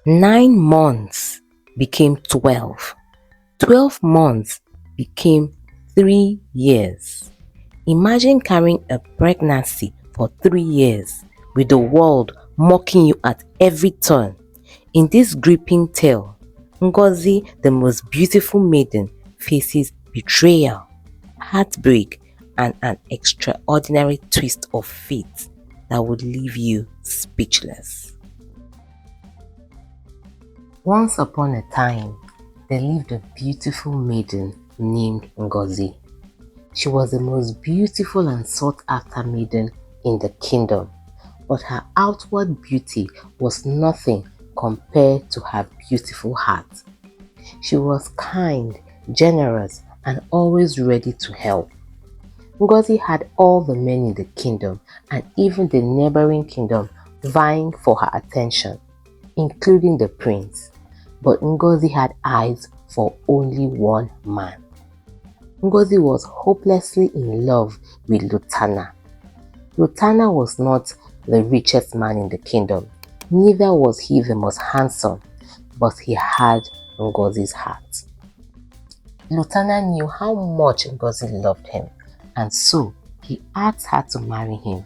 9 months became 12. 12 months became 3 years. Imagine carrying a pregnancy for 3 years with the world mocking you at every turn. In this gripping tale, Ngozi, the most beautiful maiden, faces betrayal, heartbreak, and an extraordinary twist of fate that would leave you speechless. Once upon a time, there lived a beautiful maiden named Ngozi. She was the most beautiful and sought-after maiden in the kingdom, but her outward beauty was nothing compared to her beautiful heart. She was kind, generous, and always ready to help. Ngozi had all the men in the kingdom and even the neighboring kingdom vying for her attention, including the prince. But Ngozi had eyes for only one man. Ngozi was hopelessly in love with Lutana. Lutana was not the richest man in the kingdom, neither was he the most handsome, but he had Ngozi's heart. Lutana knew how much Ngozi loved him, and so he asked her to marry him,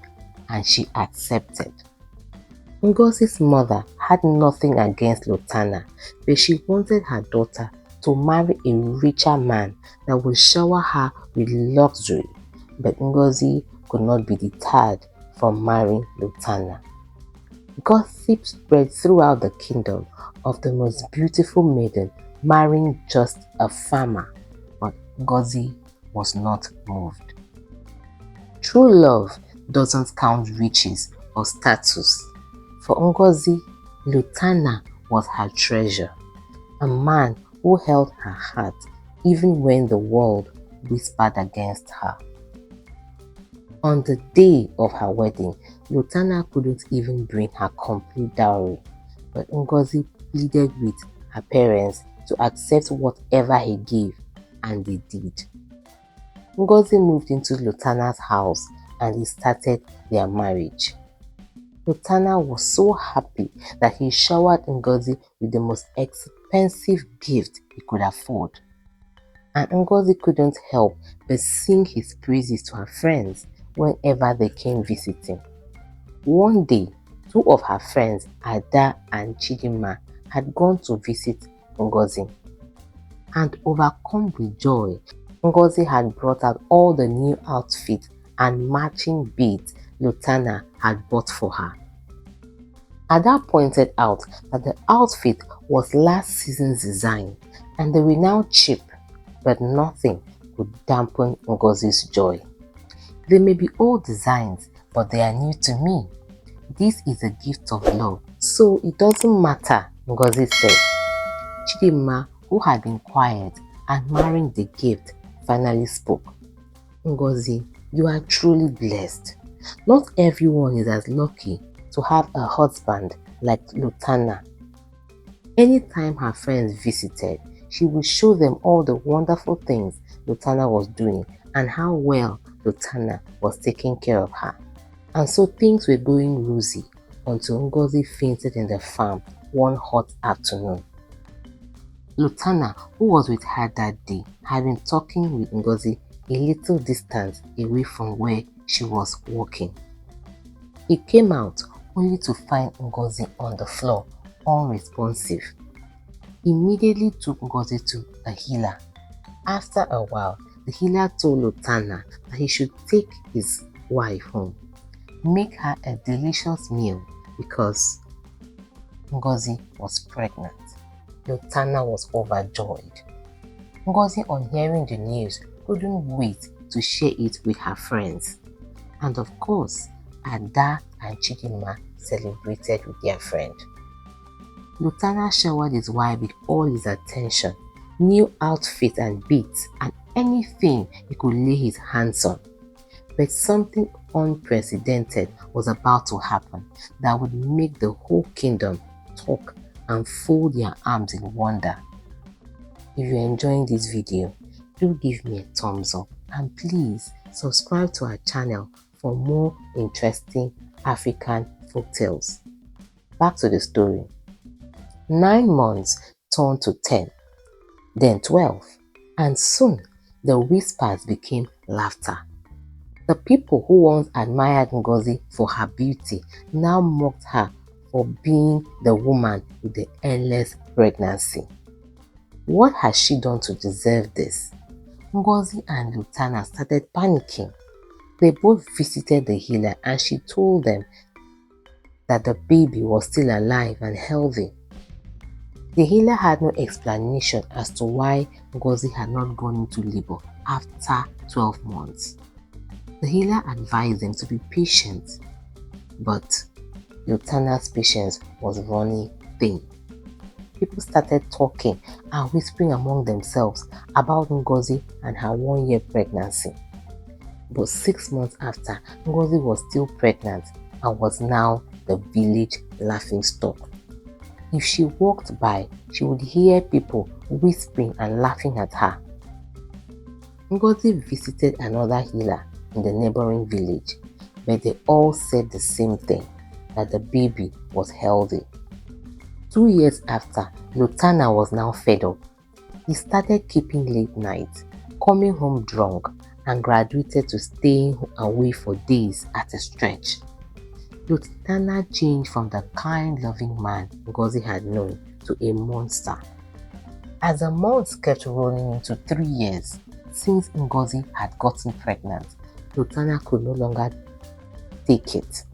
and she accepted. Ngozi's mother had nothing against Lutana, but she wanted her daughter to marry a richer man that would shower her with luxury, but Ngozi could not be deterred from marrying Lutana. Gossip spread throughout the kingdom of the most beautiful maiden marrying just a farmer, but Ngozi was not moved. True love doesn't count riches or status. For Ngozi, Lutana was her treasure, a man who held her heart even when the world whispered against her. On the day of her wedding, Lutana couldn't even bring her complete dowry, but Ngozi pleaded with her parents to accept whatever he gave, and they did. Ngozi moved into Lutana's house and they started their marriage. Lutana was so happy that he showered Ngozi with the most expensive gift he could afford. And Ngozi couldn't help but sing his praises to her friends whenever they came visiting. One day, two of her friends, Ada and Chidinma, had gone to visit Ngozi. And overcome with joy, Ngozi had brought out all the new outfits and matching beads Lutana had bought for her. Ada pointed out that the outfit was last season's design and they were now cheap, but nothing could dampen Ngozi's joy. They may be old designs, but they are new to me. This is a gift of love, so it doesn't matter, Ngozi said. Chidinma, who had been quiet, admiring the gift, finally spoke. Ngozi, you are truly blessed. Not everyone is as lucky to have a husband like Lutana. Anytime her friends visited, she would show them all the wonderful things Lutana was doing and how well Lutana was taking care of her. And so things were going rosy until Ngozi fainted in the farm one hot afternoon. Lutana, who was with her that day, had been talking with Ngozi a little distance away from where she was walking. He came out only to find Ngozi on the floor, unresponsive. He immediately took Ngozi to a healer. After a while, the healer told Lutana that he should take his wife home, make her a delicious meal because Ngozi was pregnant. Lutana was overjoyed. Ngozi, on hearing the news, couldn't wait to share it with her friends. And of course, Ada and Chidinma celebrated with their friend. Lutana showered his wife with all his attention, new outfits and beads, and anything he could lay his hands on. But something unprecedented was about to happen that would make the whole kingdom talk and fold their arms in wonder. If you're enjoying this video, do give me a thumbs up and please subscribe to our channel for more interesting African folktales. Back to the story. 9 months turned to 10, then 12, and soon the whispers became laughter. The people who once admired Ngozi for her beauty now mocked her for being the woman with the endless pregnancy. What has she done to deserve this? Ngozi and Lutana started panicking. They both visited the healer and she told them that the baby was still alive and healthy. The healer had no explanation as to why Ngozi had not gone into labor after 12 months. The healer advised them to be patient, but Lutana's patience was running thin. People started talking and whispering among themselves about Ngozi and her 1-year pregnancy. But 6 months after, Ngozi was still pregnant and was now the village laughingstock. If she walked by, she would hear people whispering and laughing at her. Ngozi visited another healer in the neighboring village, but they all said the same thing, that the baby was healthy. 2 years after, Lutana was now fed up. He started keeping late nights, coming home drunk, and graduated to staying away for days at a stretch. Lutana changed from the kind, loving man Ngozi had known to a monster. As the months kept rolling into 3 years since Ngozi had gotten pregnant, Lutana could no longer take it.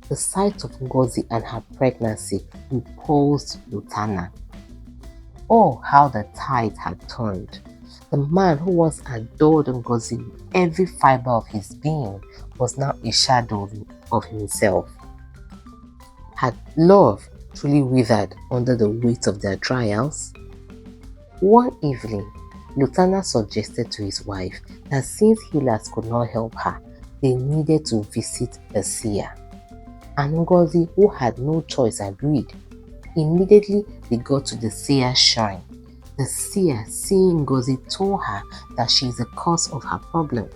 The sight of Ngozi and her pregnancy repulsed Lutana. Oh, how the tide had turned. The man who once adored Ngozi with every fiber of his being was now a shadow of himself. Had love truly withered under the weight of their trials? One evening, Lutana suggested to his wife that since healers could not help her, they needed to visit a seer. And Ngozi, who had no choice, agreed. Immediately, they got to the seer's shrine. The seer, seeing Ngozi, told her that she is the cause of her problem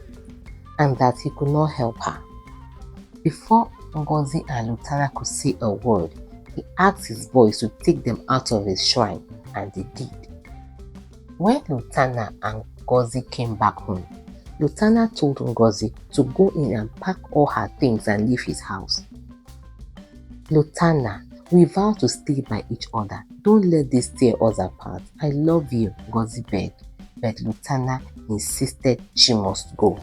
and that he could not help her. Before Ngozi and Lutana could say a word, he asked his boys to take them out of his shrine, and they did. When Lutana and Ngozi came back home, Lutana told Ngozi to go in and pack all her things and leave his house. Lutana, we vow to stay by each other. Don't let this tear us apart. I love you, Ngozi begged, but Lutana insisted she must go.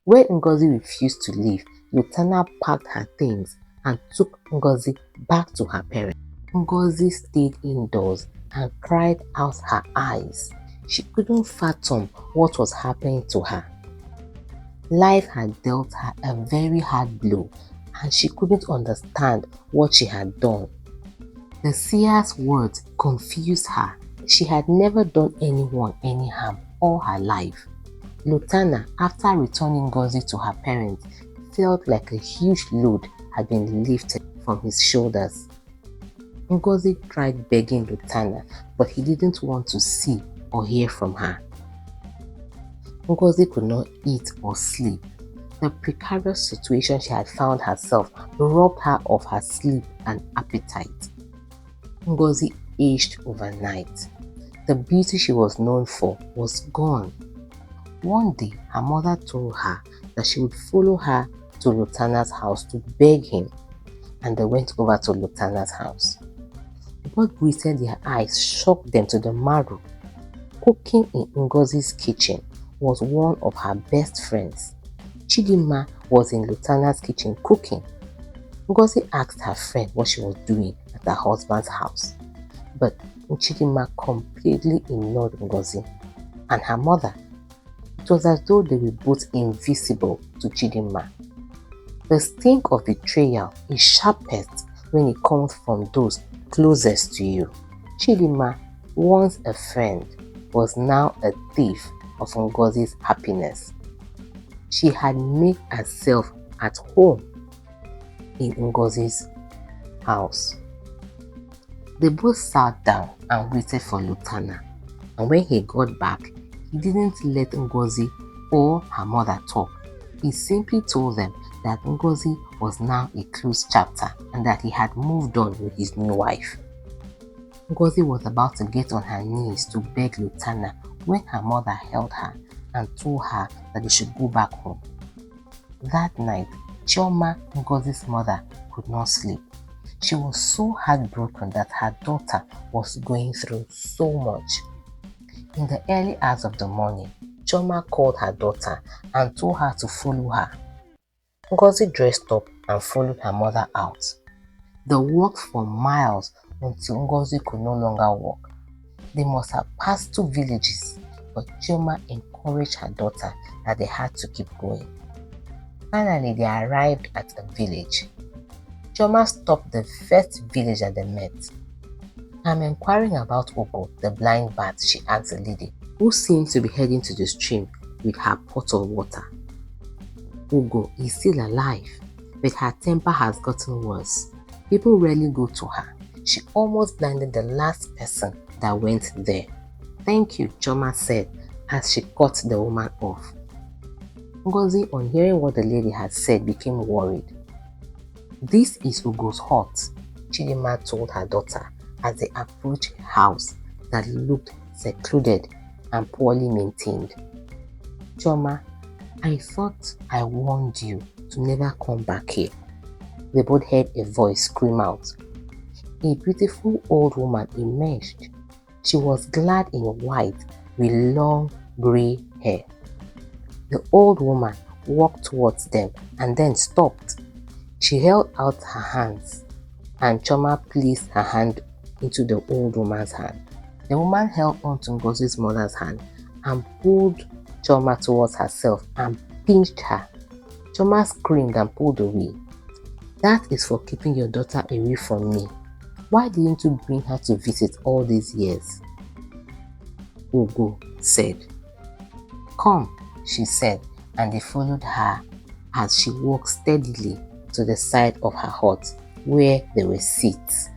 When Ngozi refused to leave, Lutana packed her things and took Ngozi back to her parents. Ngozi stayed indoors and cried out her eyes. She couldn't fathom what was happening to her. Life had dealt her a very hard blow, and she couldn't understand what she had done. The seer's words confused her. She had never done anyone any harm all her life. Lutana, after returning Ngozi to her parents, felt like a huge load had been lifted from his shoulders. Ngozi tried begging Lutana, but he didn't want to see or hear from her. Ngozi could not eat or sleep. The precarious situation she had found herself robbed her of her sleep and appetite. Ngozi aged overnight. The beauty she was known for was gone. One day, her mother told her that she would follow her to Lutana's house to beg him, and they went over to Lutana's house. What greeted their eyes shocked them to the marrow. Cooking in Ngozi's kitchen was one of her best friends. Chidinma was in Lutana's kitchen cooking. Ngozi asked her friend what she was doing at her husband's house, but Chidinma completely ignored Ngozi and her mother. It was as though they were both invisible to Chidinma. The sting of betrayal is sharpest when it comes from those closest to you. Chidinma, once a friend, was now a thief of Ngozi's happiness. She had made herself at home in Ngozi's house. They both sat down and waited for Lutana, and when he got back, he didn't let Ngozi or her mother talk. He simply told them that Ngozi was now a closed chapter and that he had moved on with his new wife. Ngozi was about to get on her knees to beg Lutana when her mother held her and told her that they should go back home. That night, Chioma, Ngozi's mother, could not sleep. She was so heartbroken that her daughter was going through so much. In the early hours of the morning, Chioma called her daughter and told her to follow her. Ngozi dressed up and followed her mother out. They walked for miles until Ngozi could no longer walk. They must have passed 2 villages, but Chioma encouraged her daughter that they had to keep going. Finally, they arrived at a village. Chioma stopped the first village that they met. "I'm inquiring about Ugo, the blind bat," she asked the lady, who seemed to be heading to the stream with her pot of water. "Ugo is still alive, but her temper has gotten worse. People rarely go to her. She almost blinded the last person that went there." "Thank you," Chioma said as she cut the woman off. Ngozi, on hearing what the lady had said, became worried. "This is Ugo's hut," Chidinma told her daughter as they approached a house that looked secluded and poorly maintained. "Chioma, I thought I warned you to never come back here." They both heard a voice scream out. A beautiful old woman emerged. She was clad in white with long grey hair. The old woman walked towards them and then stopped. She held out her hands, and Chioma placed her hand into the old woman's hand. The woman held onto Ngozi's mother's hand and pulled Chioma towards herself and pinched her. Chioma screamed and pulled away. "That is for keeping your daughter away from me. Why didn't you bring her to visit all these years?" Ugo said. "Come," she said, and they followed her as she walked steadily to the side of her hut where there were seats.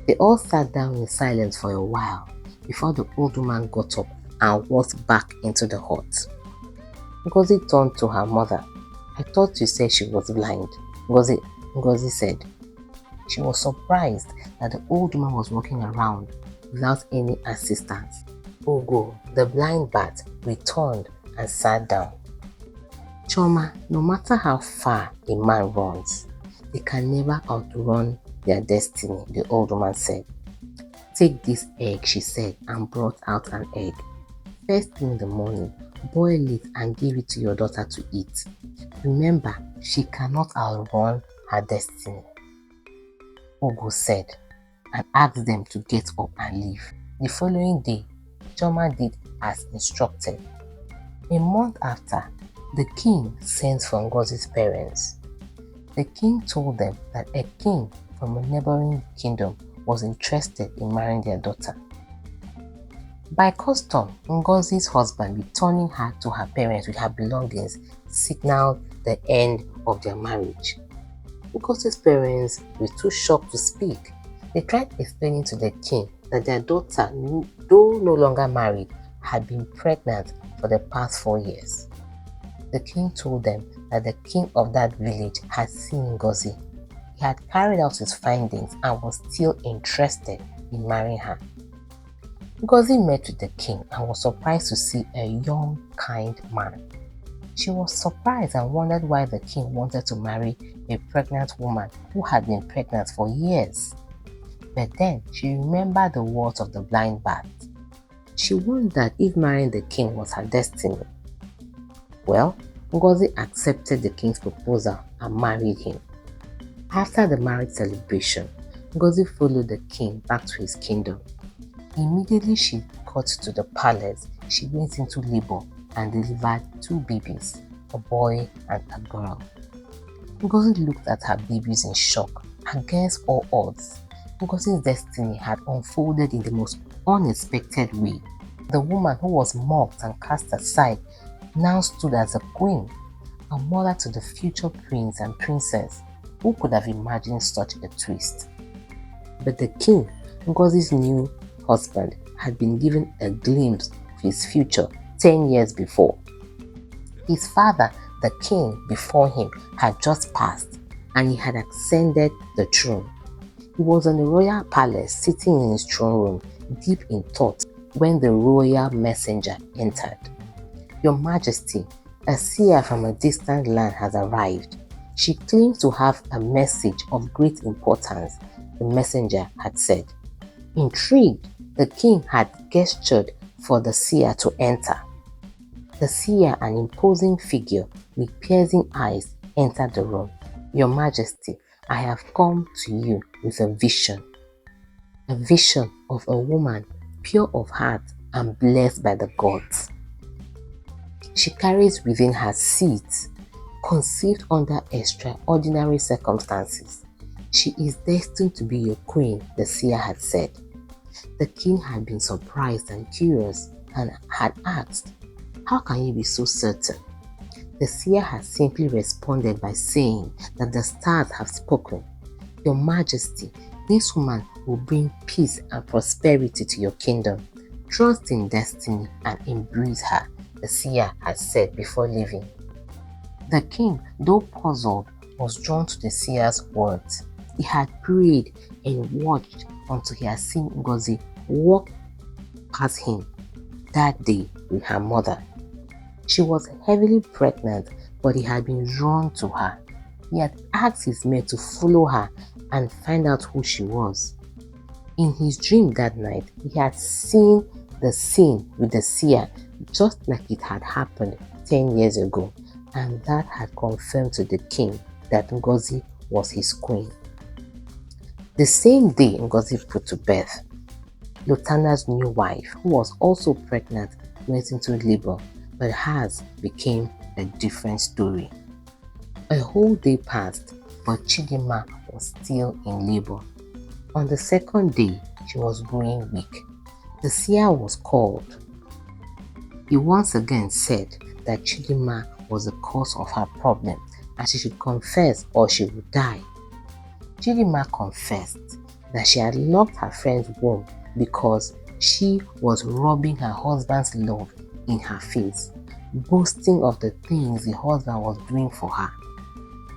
They all sat down in silence for a while before the old woman got up and walked back into the hut. Ngozi turned to her mother. "I thought you said she was blind," Ngozi said. She was surprised that the old woman was walking around without any assistance. Ugo, the blind bat, returned and sat down. "Chioma, no matter how far a man runs, they can never outrun their destiny," the old woman said. "Take this egg," she said, and brought out an egg. "First thing in the morning, boil it and give it to your daughter to eat. Remember, she cannot outrun her destiny," Ugo said, and asked them to get up and leave. The following day, Chioma did as instructed. A month after, the king sent for Ngozi's parents. The king told them that a king from a neighboring kingdom was interested in marrying their daughter. By custom, Ngozi's husband returning her to her parents with her belongings signaled the end of their marriage. Ngozi's parents were too shocked to speak. They tried explaining to the king that their daughter, though no longer married, had been pregnant for the past 4 years. The king told them that the king of that village had seen Ngozi. He had carried out his findings and was still interested in marrying her. Ngozi met with the king and was surprised to see a young, kind man. She was surprised and wondered why the king wanted to marry a pregnant woman who had been pregnant for years. But then she remembered the words of the blind bat. She wondered if marrying the king was her destiny. Well, Ngozi accepted the king's proposal and married him. After the marriage celebration, Ngozi followed the king back to his kingdom. Immediately she got to the palace, she went into labor and delivered 2 babies, a boy and a girl. Ngozi looked at her babies in shock. Against all odds, Ngozi's destiny had unfolded in the most unexpected way. The woman who was mocked and cast aside now stood as a queen, a mother to the future prince and princess. Who could have imagined such a twist? But the king, Ngozi's new husband, had been given a glimpse of his future 10 years before. His father, the king before him, had just passed and he had ascended the throne. He was in the royal palace sitting in his throne room, deep in thought, when the royal messenger entered. "Your Majesty, a seer from a distant land has arrived. She claims to have a message of great importance," the messenger had said. Intrigued, the king had gestured for the seer to enter. The seer, an imposing figure with piercing eyes, entered the room. "Your Majesty, I have come to you with a vision of a woman pure of heart and blessed by the gods. She carries within her seeds, conceived under extraordinary circumstances. She is destined to be your queen," the seer had said. The king had been surprised and curious and had asked, "How can you be so certain?" The seer had simply responded by saying that the stars have spoken. "Your Majesty, this woman will bring peace and prosperity to your kingdom. Trust in destiny and embrace her," the seer had said before leaving. The king, though puzzled, was drawn to the seer's words. He had prayed and watched until he had seen Ngozi walk past him that day with her mother. She was heavily pregnant, but he had been drawn to her. He had asked his men to follow her and find out who she was. In his dream that night, he had seen the scene with the seer just like it had happened 10 years ago, and that had confirmed to the king that Ngozi was his queen. The same day Ngozi put to birth, Lutana's new wife, who was also pregnant, went into labor, but hers became a different story. A whole day passed, but Chidinma was still in labor. On the second day, she was growing weak. The seer was called. He once again said that Chidinma was the cause of her problem and she should confess or she would die. Chidinma confessed that she had locked her friend's womb because she was rubbing her husband's love in her face, boasting of the things the husband was doing for her.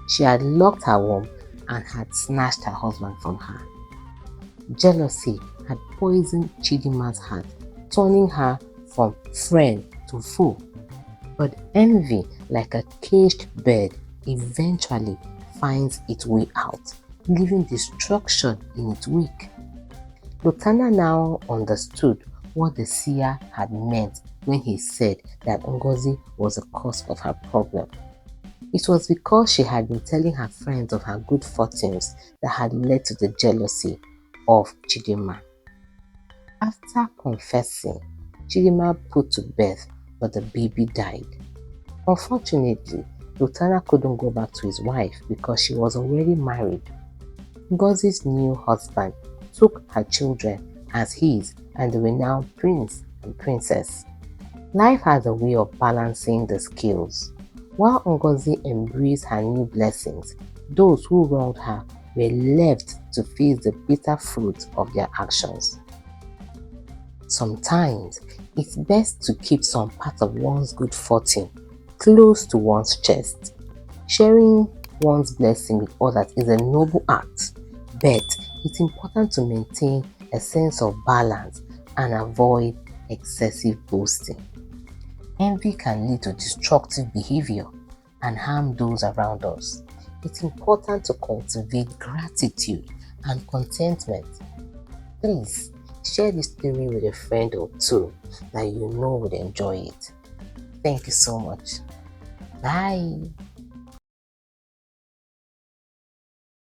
She had locked her womb and had snatched her husband from her. Jealousy had poisoned Chidinma's heart, turning her from friend to foe. But envy, like a caged bird, eventually finds its way out, leaving destruction in its wake. Lutana now understood what the seer had meant when he said that Ngozi was the cause of her problem. It was because she had been telling her friends of her good fortunes that had led to the jealousy of Chidinma. After confessing, Chidinma put to birth, but the baby died. Unfortunately, Lutana couldn't go back to his wife because she was already married. Ngozi's new husband took her children as his, and they were now prince and princess. Life has a way of balancing the scales. While Ngozi embraced her new blessings, those who wronged her were left to face the bitter fruits of their actions. Sometimes, it's best to keep some part of one's good fortune close to one's chest. Sharing one's blessing with others is a noble act, but it's important to maintain a sense of balance and avoid excessive boasting. Envy can lead to destructive behavior and harm those around us. It's important to cultivate gratitude and contentment. Please share this story with a friend or two that you know would enjoy it. Thank you so much. Bye.